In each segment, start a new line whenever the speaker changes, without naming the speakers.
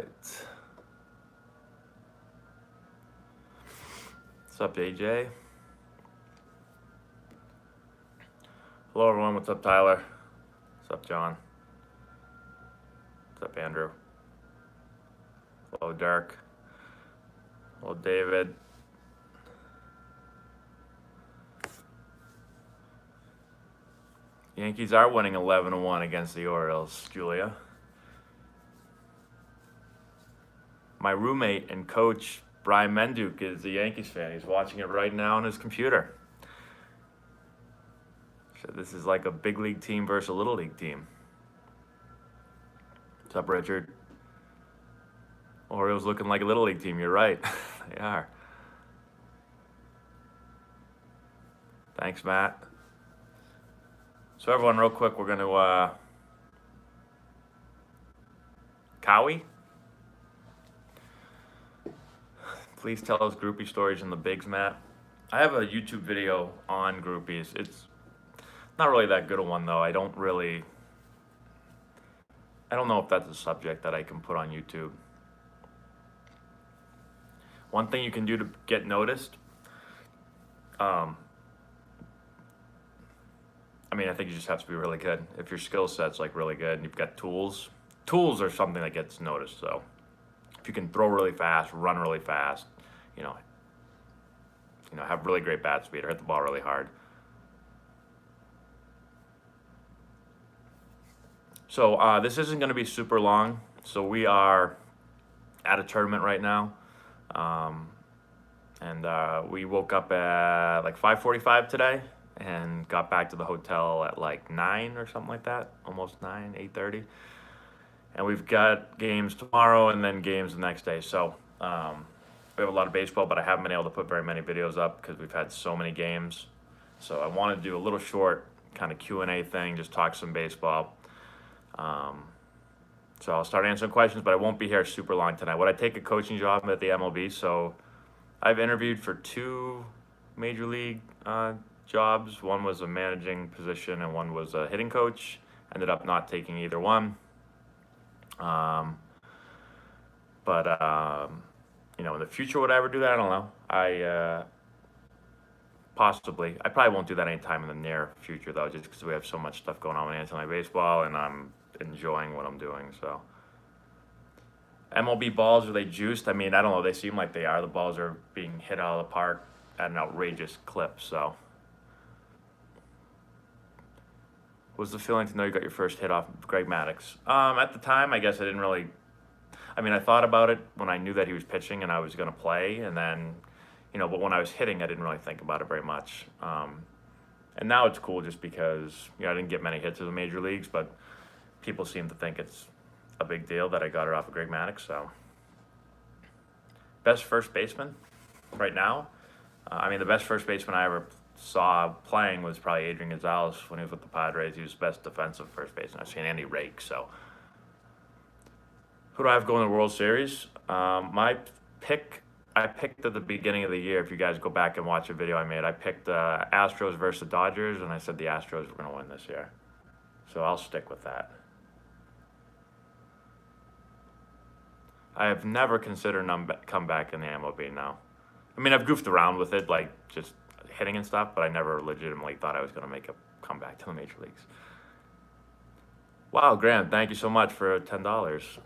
right. What's up, AJ? Hello, everyone. What's up, Tyler? What's up, John? What's up, Andrew? Hello, Dirk. Hello, David. Yankees are winning 11-1 against the Orioles, Julia. My roommate and coach, Brian Menduke, is a Yankees fan. He's watching it right now on his computer. So this is like a big league team versus a little league team. What's up, Richard? Orioles looking like a little league team. You're right. They are. Thanks, Matt. So everyone, real quick, we're going to Cowie. Please tell us groupie stories in the bigs, Matt. I have a YouTube video on groupies. It's not really that good a one, though. I don't know if that's a subject that I can put on YouTube. One thing you can do to get noticed, I think you just have to be really good. If your skill set's like really good and you've got tools are something that gets noticed. So if you can throw really fast, run really fast, have really great bat speed or hit the ball really hard. So this isn't going to be super long. So we are at a tournament right now. We woke up at like 5:45 today and got back to the hotel at like 9 or something like that, almost 9, 8:30. And we've got games tomorrow and then games the next day. So we have a lot of baseball, but I haven't been able to put very many videos up because we've had so many games. So I want to do a little short kind of Q&A thing, just talk some baseball. So I'll start answering questions, but I won't be here super long tonight. Would I take a coaching job at the MLB? So I've interviewed for 2 major league jobs. One was a managing position and one was a hitting coach. Ended up not taking either one. In the future, would I ever do that? I don't know. Possibly. I probably won't do that anytime in the near future, though, just because we have so much stuff going on with Antonelli baseball, and I'm enjoying what I'm doing. So MLB balls, are they juiced? I don't know. They seem like they are. The balls are being hit out of the park at an outrageous clip. So what's the feeling to know you got your first hit off Greg Maddux? At the time, I guess I didn't really. I thought about it when I knew that he was pitching and I was going to play, and then, but when I was hitting, I didn't really think about it very much. And now it's cool just because, I didn't get many hits in the major leagues, but people seem to think it's a big deal that I got it off of Greg Maddux. So, best first baseman right now. The best first baseman I ever saw playing was probably Adrian Gonzalez when he was with the Padres. He was the best defensive first baseman I've seen any rake. So, who do I have going to the World Series? My pick, I picked at the beginning of the year. If you guys go back and watch a video I made, I picked Astros versus the Dodgers, and I said the Astros were going to win this year. So I'll stick with that. I have never considered comeback in the MLB now. I've goofed around with it, like just hitting and stuff, but I never legitimately thought I was going to make a comeback to the major leagues. Wow, Graham, thank you so much for $10.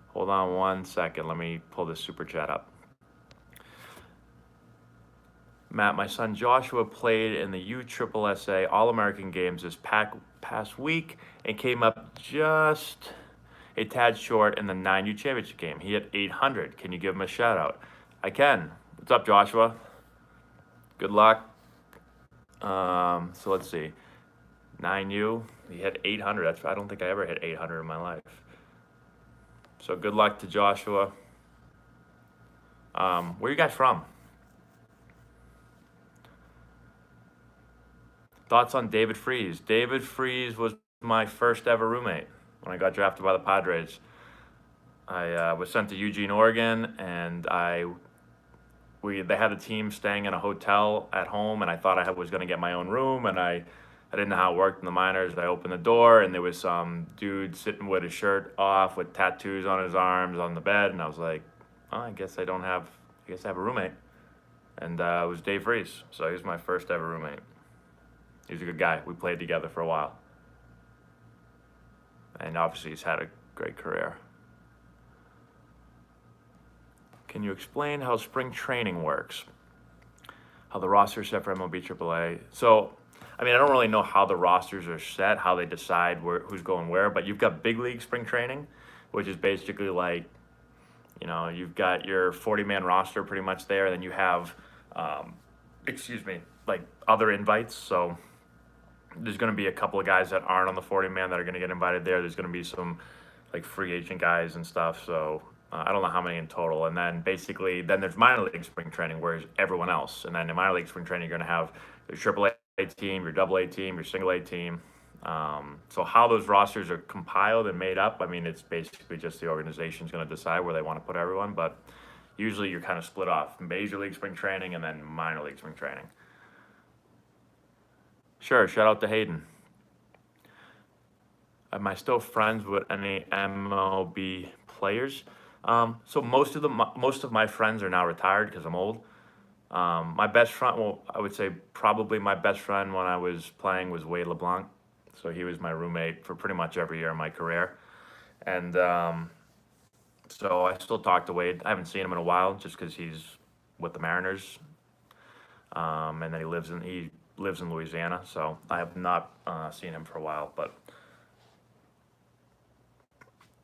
Hold on 1 second. Let me pull this super chat up. Matt, my son Joshua played in the USSSA All-American Games this past week and came up just a tad short in the 9U championship game. He hit 800. Can you give him a shout out? I can. What's up, Joshua? Good luck. So let's see. 9U, he hit 800. I don't think I ever hit 800 in my life. So good luck to Joshua. Where are you guys from? Thoughts on David Freese? David Freese was my first ever roommate when I got drafted by the Padres. I was sent to Eugene, Oregon, and they had a team staying in a hotel at home, and I thought I was going to get my own room, and I I didn't know how it worked in the minors. I opened the door and there was some dude sitting with his shirt off with tattoos on his arms on the bed, and I was like, oh, I guess I have a roommate. And it was Dave Reese, so he was my first ever roommate. He was a good guy. We played together for a while. And obviously he's had a great career. Can you explain how spring training works? How the roster is set for MLB AAA? So, I mean, I don't really know how the rosters are set, how they decide who's going where, but you've got big league spring training, which is basically like, you've got your 40-man roster pretty much there, and then you have, like other invites. So there's going to be a couple of guys that aren't on the 40-man that are going to get invited there. There's going to be some like free agent guys and stuff. So I don't know how many in total. And then basically, then there's minor league spring training, whereas everyone else. And then in minor league spring training, you're going to have your AAA team, your AA team, your single A team. So how those rosters are compiled and made up, I mean, it's basically just the organization's going to decide where they want to put everyone. But usually you're kind of split off major league spring training and then minor league spring training. Sure, shout out to Hayden. Am I still friends with any MLB players? So most of my friends are now retired because I'm old. My best friend, well, I would say probably my best friend when I was playing was Whey LeBlanc. So he was my roommate for pretty much every year of my career. And so I still talk to Wade. I haven't seen him in a while just because he's with the Mariners. And then he lives in Louisiana. So I have not seen him for a while. But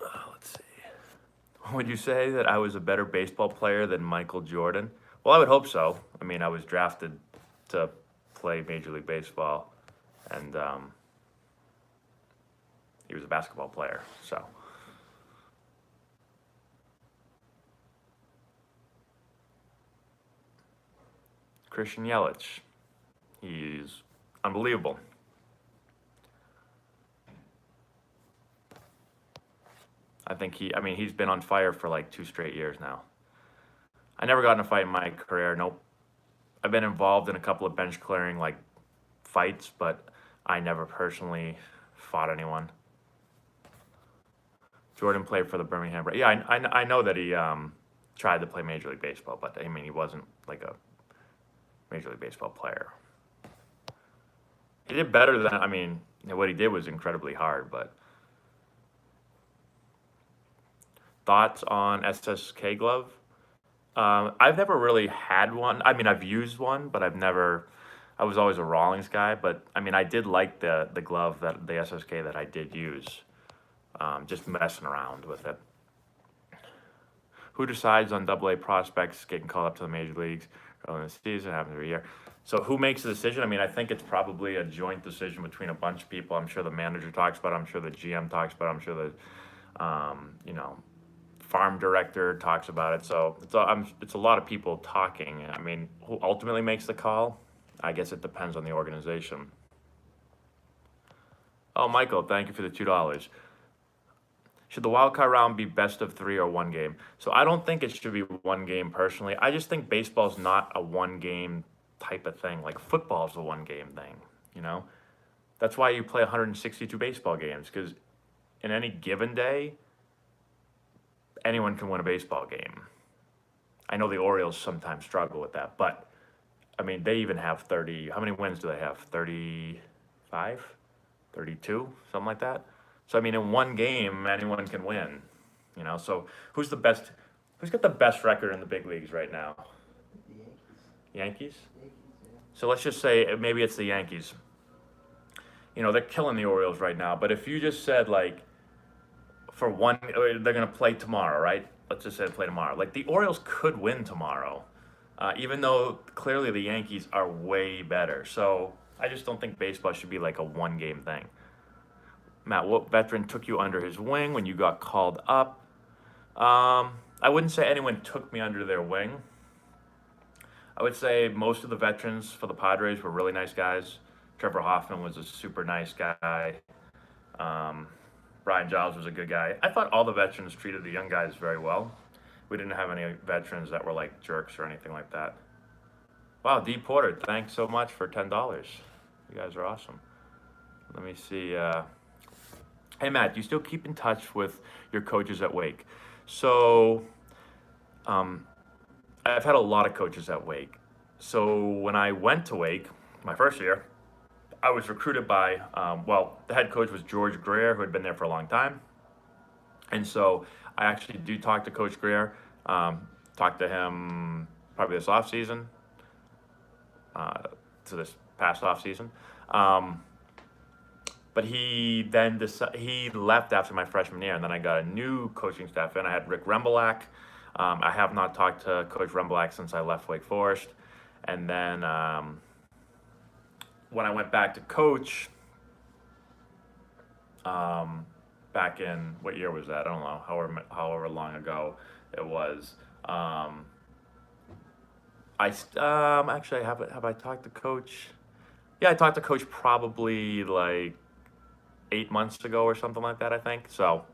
let's see. Would you say that I was a better baseball player than Michael Jordan? Well, I would hope so. I mean, I was drafted to play Major League Baseball, and he was a basketball player, so. Christian Yelich, he's unbelievable. I think he's been on fire for like 2 straight years now. I never got in a fight in my career. Nope. I've been involved in a couple of bench clearing like fights, but I never personally fought anyone. Jordan played for the Birmingham. Yeah, I know that he tried to play Major League Baseball, but I mean he wasn't like a Major League Baseball player. He did better than what he did was incredibly hard, but. Thoughts on SSK glove? I've never really had one. I mean, I've used one, but I was always a Rawlings guy, but I mean, I did like the glove, the SSK that I did use, just messing around with it. Who decides on AA prospects getting called up to the major leagues early in the season? It happens every year. So who makes the decision? I mean, I think it's probably a joint decision between a bunch of people. I'm sure the manager talks about it. I'm sure the GM talks about it. I'm sure the, farm director talks about it. So it's a lot of people talking. I mean, who ultimately makes the call? I guess it depends on the organization. Oh, Michael, thank you for the $2. Should the wild card round be best of 3 or 1 game? So I don't think it should be 1 game personally. I just think baseball's not a 1 game type of thing. Like football's a 1 game thing, That's why you play 162 baseball games, because in any given day, anyone can win a baseball game. I know the Orioles sometimes struggle with that, but I mean, they even have 30. How many wins do they have? 35, 32, something like that. So I mean, in 1 game, anyone can win. So who's the best? Who's got the best record in the big leagues right now?
The Yankees.
Yankees?
Yeah.
So let's just say maybe it's the Yankees. They're killing the Orioles right now. But if you just said like, for one, they're going to play tomorrow, right? Let's just say they play tomorrow. Like the Orioles could win tomorrow, even though clearly the Yankees are way better. So I just don't think baseball should be like a 1 game thing. Matt, what veteran took you under his wing when you got called up? I wouldn't say anyone took me under their wing. I would say most of the veterans for the Padres were really nice guys. Trevor Hoffman was a super nice guy. Brian Giles was a good guy. I thought all the veterans treated the young guys very well. We didn't have any veterans that were like jerks or anything like that. Wow, D. Porter, thanks so much for $10. You guys are awesome. Let me see. Hey, Matt, do you still keep in touch with your coaches at Wake? So, um, I've had a lot of coaches at Wake. So when I went to Wake, my first year, I was recruited by, well, the head coach was George Greer, who had been there for a long time. And so I actually do talk to Coach Greer, talked to him probably this off season, to this past off season. But he left after my freshman year, and then I got a new coaching staff in. I had Rick Rembolak. I have not talked to Coach Rembolak since I left Wake Forest. And then when I went back to coach, back in, what year was that? I don't know, however long ago it was. Actually, have I talked to Coach? Yeah, I talked to Coach probably like 8 months ago or something like that, I think. So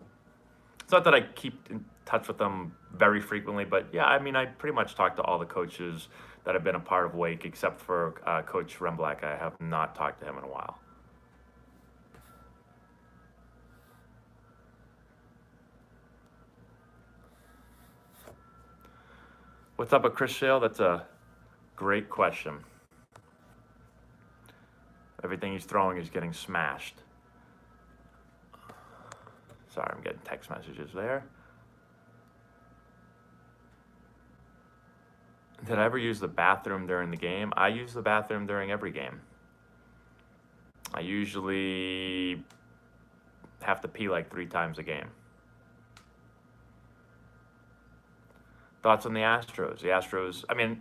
it's not that I keep in touch with them very frequently, but yeah, I mean, I pretty much talk to all the coaches that have been a part of Wake, except for Coach Remblak. I have not talked to him in a while. What's up with Chris Shale? That's a great question. Everything he's throwing is getting smashed. Sorry, I'm getting text messages there. Did I ever use the bathroom during the game? I use the bathroom during every game. I usually have to pee like 3 times a game. Thoughts on the Astros? The Astros, I mean,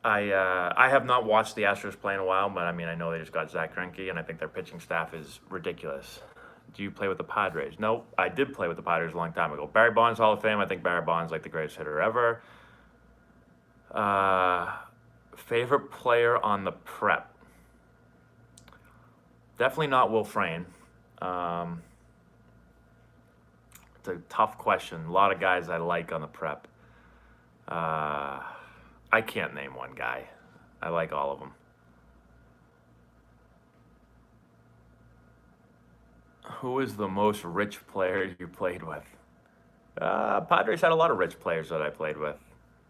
I have not watched the Astros play in a while, but I mean, I know they just got Zach Greinke, and I think their pitching staff is ridiculous. Do you play with the Padres? Nope, I did play with the Padres a long time ago. Barry Bonds, Hall of Fame. I think Barry Bonds like the greatest hitter ever. Favorite player on the prep? Definitely not Will Frayne. It's a tough question. A lot of guys I like on the prep. I can't name one guy. I like all of them. Who is the most rich player you played with? Padres had a lot of rich players that I played with.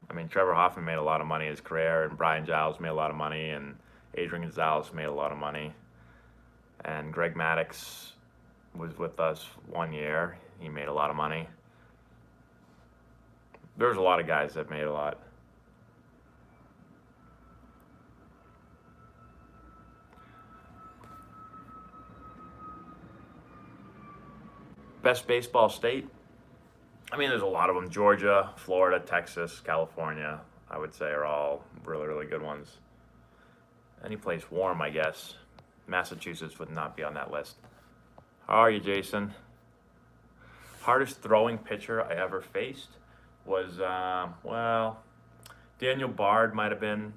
I mean, Trevor Hoffman made a lot of money in his career, and Brian Giles made a lot of money, and Adrian Gonzalez made a lot of money. And Greg Maddux was with us 1 year. He made a lot of money. There's a lot of guys that made a lot. Best baseball state? I mean, there's a lot of them. Georgia, Florida, Texas, California, I would say are all really, really good ones. Any place warm, I guess. Massachusetts would not be on that list. How are you, Jason? Hardest throwing pitcher I ever faced was, well, Daniel Bard might have been.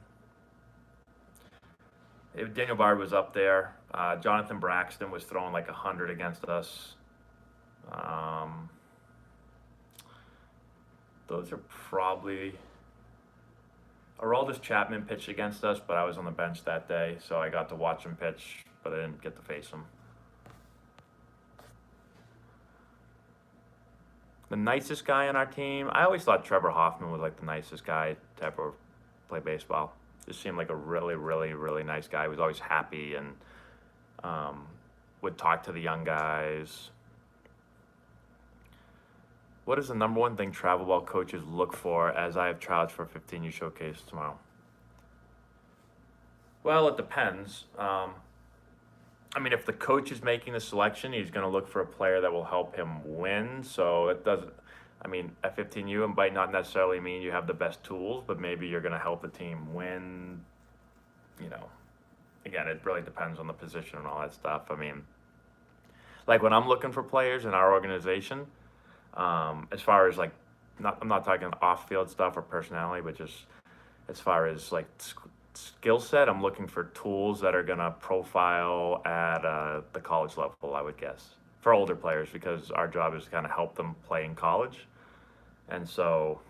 Daniel Bard was up there. Jonathan Braxton was throwing like 100 against us. Those are probably. Aroldis Chapman pitched against us, but I was on the bench that day, so I got to watch him pitch, but I didn't get to face him. The nicest guy on our team, I always thought Trevor Hoffman was like the nicest guy to ever play baseball. Just seemed like a really, really, really nice guy. He was always happy and would talk to the young guys. What is the number one thing travel ball coaches look for as I have trials for 15U showcase tomorrow? Well, it depends. I mean, if the coach is making the selection, he's going to look for a player that will help him win. So it doesn't, I mean, at 15U, it might not necessarily mean you have the best tools, but maybe you're going to help the team win. You know, again, it really depends on the position and all that stuff. I mean, like when I'm looking for players in our organization, as far as like, I'm not talking off-field stuff or personality, but just as far as like skill set, I'm looking for tools that are gonna profile at the college level, I would guess, for older players, because our job is to kind of help them play in college. And so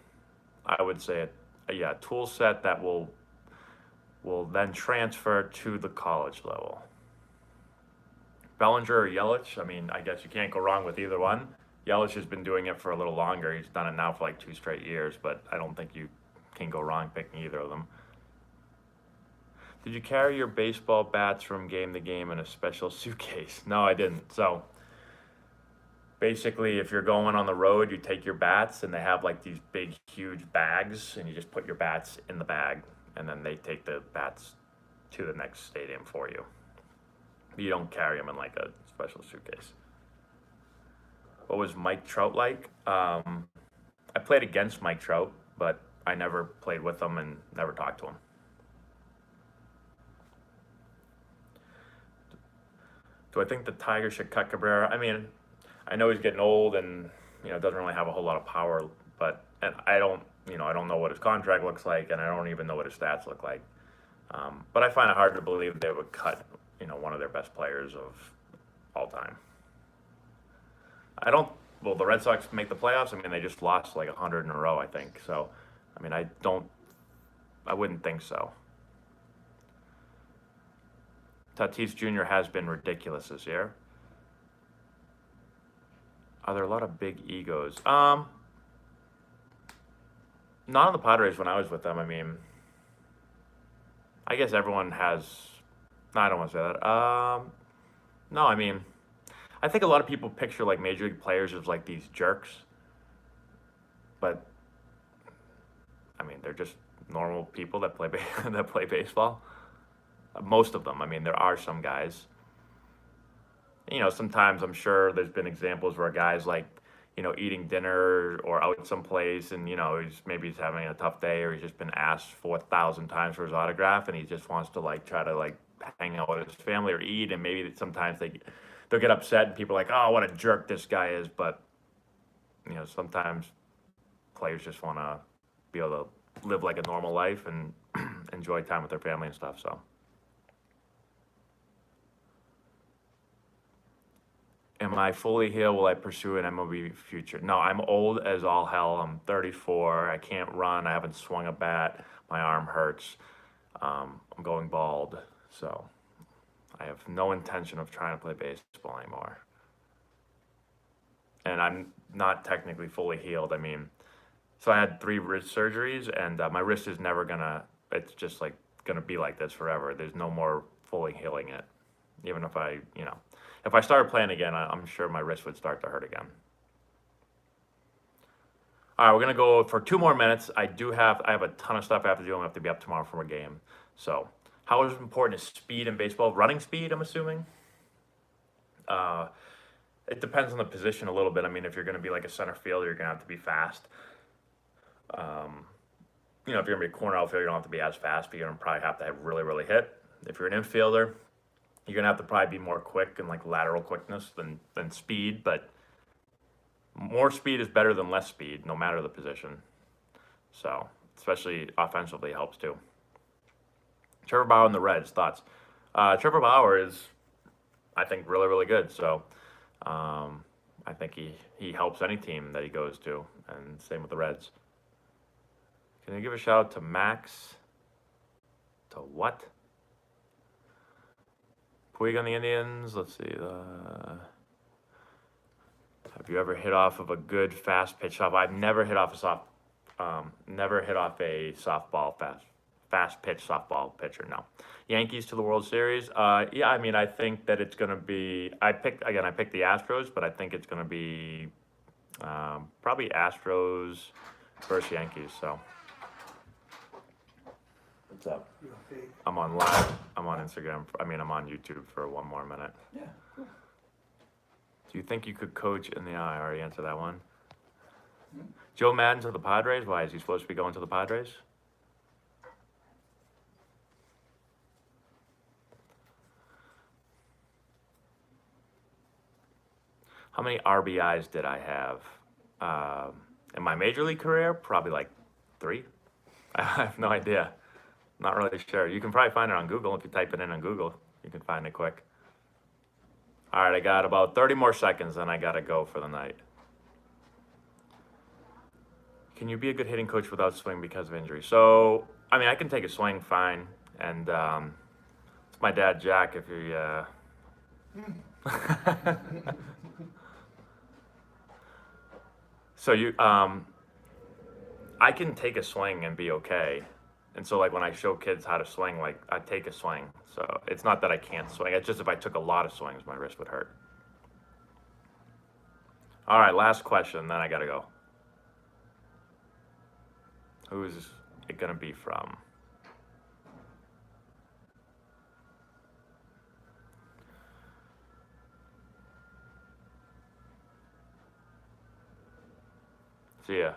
I would say, a tool set that will then transfer to the college level. Bellinger or Yelich. I mean, I guess you can't go wrong with either one. Yelich has been doing it for a little longer. He's done it now for like 2 straight years, but I don't think you can go wrong picking either of them. Did you carry your baseball bats from game to game in a special suitcase? No, I didn't. So basically, if you're going on the road, you take your bats and they have like these big, huge bags, and you just put your bats in the bag, and then they take the bats to the next stadium for you. You don't carry them in like a special suitcase. What was Mike Trout like? I played against Mike Trout, but I never played with him and never talked to him. Do I think the Tigers should cut Cabrera? I mean, I know he's getting old and doesn't really have a whole lot of power, but I don't know what his contract looks like, and I don't even know what his stats look like. But I find it hard to believe they would cut one of their best players of all time. Will the Red Sox make the playoffs? I mean, they just lost like 100 in a row, I think. So, I mean, I wouldn't think so. Tatis Jr. has been ridiculous this year. Are there a lot of big egos? Not on the Padres when I was with them. I mean, I guess everyone has. No, I don't want to say that. No, I mean, I think a lot of people picture like major league players as like these jerks, but I mean, they're just normal people that play that play baseball. Most of them. I mean, there are some guys. Sometimes I'm sure there's been examples where a guy's like, eating dinner or out someplace, and he's having a tough day, or he's just been asked 4,000 times for his autograph, and he just wants to like try to like hang out with his family or eat, and maybe sometimes they'll get upset, and people are like, oh, what a jerk this guy is. But sometimes players just want to be able to live like a normal life and enjoy time with their family and stuff. So. Am I fully healed? Will I pursue an MLB future? No, I'm old as all hell. I'm 34. I can't run. I haven't swung a bat. My arm hurts. I'm going bald. So I have no intention of trying to play baseball anymore. And I'm not technically fully healed. I mean, so I had 3 wrist surgeries, and my wrist is never it's just like going to be like this forever. There's no more fully healing it. Even if if I started playing again, I'm sure my wrist would start to hurt again. All right, we're going to go for 2 more minutes. I have a ton of stuff I have to do. I'm going to have to be up tomorrow for a game. So how important is speed in baseball? Running speed, I'm assuming? It depends on the position a little bit. I mean, if you're going to be like a center fielder, you're going to have to be fast. If you're going to be a corner outfielder, you don't have to be as fast, but you're going to probably have to have really, really hit. If you're an infielder, you're going to have to probably be more quick and like lateral quickness than speed, but more speed is better than less speed, no matter the position. So, especially offensively helps too. Trevor Bauer and the Reds, thoughts? Trevor Bauer is, I think, really, really good. So, I think he helps any team that he goes to, and same with the Reds. Can you give a shout out to Max? To what? Puig on the Indians. Let's see. Have you ever hit off of a good fast pitch softball? I've never hit off a fast pitch softball pitcher. No. Yankees to the World Series. Yeah, I mean, I think that it's going to be. I picked the Astros, but I think it's going to be probably Astros versus Yankees. So. What's up? I'm on live. I'm on Instagram. I'm on YouTube for 1 more minute.
Yeah, cool.
Do you think you could coach in the I already answered that one. Mm-hmm. Joe Madden to the Padres? Why is he supposed to be going to the Padres? How many RBIs did I have in my major league career? Probably like 3. I have no idea. Not really sure. You can probably find it on Google. If you type it in on Google, you can find it quick. All right, I got about 30 more seconds, then I got to go for the night. Can you be a good hitting coach without swing because of injury? So, I mean, I can take a swing fine. And it's my dad, Jack, if you... So I can take a swing and be okay. And so like when I show kids how to swing, like I take a swing. So it's not that I can't swing. It's just if I took a lot of swings, my wrist would hurt. All right, last question, then I gotta go. Who's it gonna be from? See ya.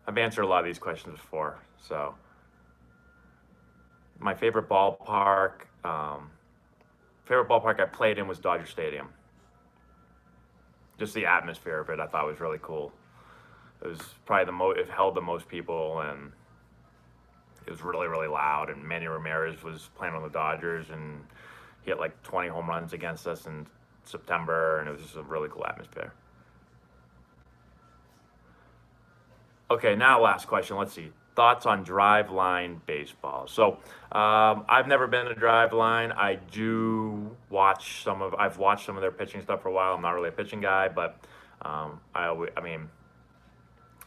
I've answered a lot of these questions before. So my favorite ballpark, I played in was Dodger Stadium. Just the atmosphere of it, I thought was really cool. It was probably it held the most people, and it was really, really loud. And Manny Ramirez was playing on the Dodgers, and he had like 20 home runs against us in September, and it was just a really cool atmosphere. Okay, now last question. Let's see. Thoughts on driveline baseball. So I've never been to driveline. I've watched some of their pitching stuff for a while. I'm not really a pitching guy, but I mean,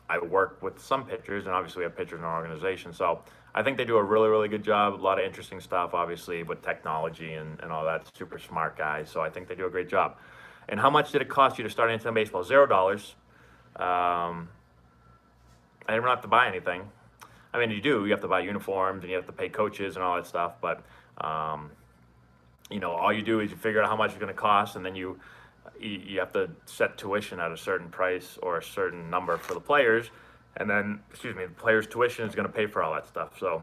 I work with some pitchers, and obviously we have pitchers in our organization. So I think they do a really, really good job. A lot of interesting stuff, obviously, with technology and all that. Super smart guys. So I think they do a great job. And how much did it cost you to start into baseball? $0. I didn't have to buy anything. I mean, you have to buy uniforms and you have to pay coaches and all that stuff. But, all you do is you figure out how much it's going to cost, and then you have to set tuition at a certain price or a certain number for the players. And then, the players' tuition is going to pay for all that stuff. So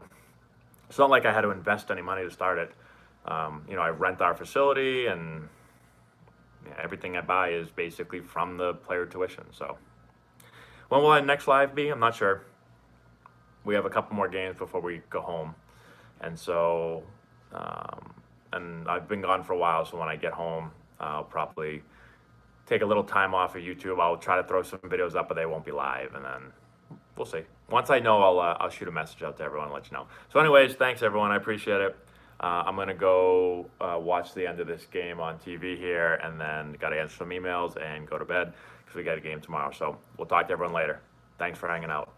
it's not like I had to invest any money to start it. I rent our facility, and everything I buy is basically from the player tuition. So when will our next live be? I'm not sure. We have a couple more games before we go home. And so, and I've been gone for a while, so when I get home, I'll probably take a little time off of YouTube. I'll try to throw some videos up, but they won't be live, and then we'll see. Once I know, I'll shoot a message out to everyone and let you know. So anyways, thanks everyone. I appreciate it. I'm going to go watch the end of this game on TV here, and then got to answer some emails and go to bed because we got a game tomorrow. So we'll talk to everyone later. Thanks for hanging out.